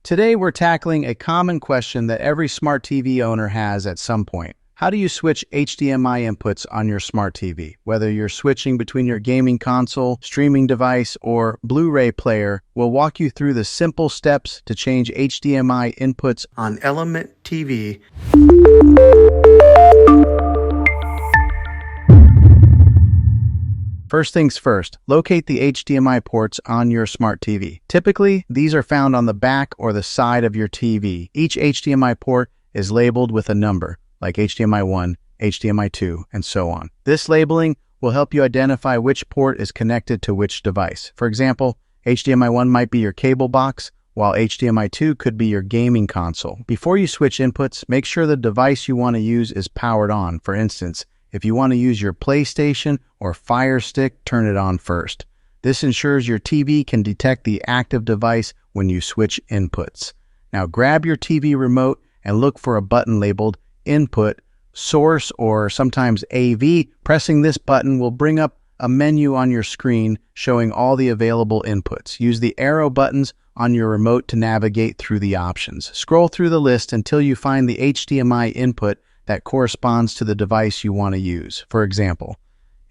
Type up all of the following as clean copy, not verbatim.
Today we're tackling a common question that every smart TV owner has at some point. How do you switch HDMI inputs on your smart TV? Whether you're switching between your gaming console, streaming device, or Blu-ray player, we'll walk you through the simple steps to change HDMI inputs on Element TV. First things first, locate the HDMI ports on your smart TV. Typically, these are found on the back or the side of your TV. Each HDMI port is labeled with a number, like HDMI 1, HDMI 2, and so on. This labeling will help you identify which port is connected to which device. For example, HDMI 1 might be your cable box, while HDMI 2 could be your gaming console. Before you switch inputs, make sure the device you want to use is powered on. For instance, if you want to use your PlayStation or Fire Stick, turn it on first. This ensures your TV can detect the active device when you switch inputs. Now grab your TV remote and look for a button labeled Input, Source, or sometimes AV. Pressing this button will bring up a menu on your screen showing all the available inputs. Use the arrow buttons on your remote to navigate through the options. Scroll through the list until you find the HDMI input that corresponds to the device you want to use. For example,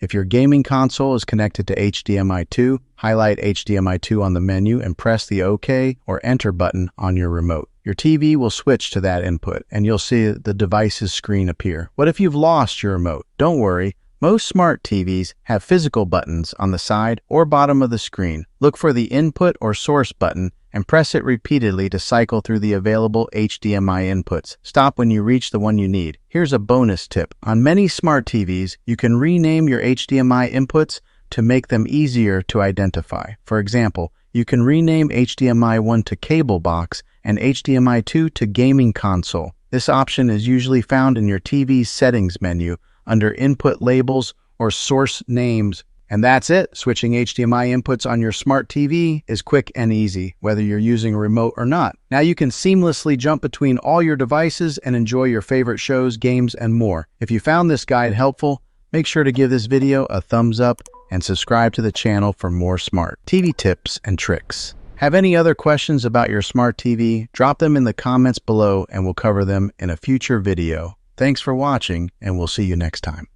if your gaming console is connected to HDMI 2, highlight HDMI 2 on the menu and press the OK or Enter button on your remote. Your TV will switch to that input and you'll see the device's screen appear. What if you've lost your remote? Don't worry. Most smart TVs have physical buttons on the side or bottom of the screen. Look for the Input or Source button and press it repeatedly to cycle through the available HDMI inputs. Stop when you reach the one you need. Here's a bonus tip. On many smart TVs, you can rename your HDMI inputs to make them easier to identify. For example, you can rename HDMI 1 to cable box and HDMI 2 to gaming console. This option is usually found in your TV's settings menu under Input Labels or Source Names. And that's it. Switching HDMI inputs on your smart TV is quick and easy, whether you're using a remote or not. Now you can seamlessly jump between all your devices and enjoy your favorite shows, games, and more. If you found this guide helpful, make sure to give this video a thumbs up and subscribe to the channel for more smart TV tips and tricks. Have any other questions about your smart TV? Drop them in the comments below and we'll cover them in a future video. Thanks for watching, and we'll see you next time.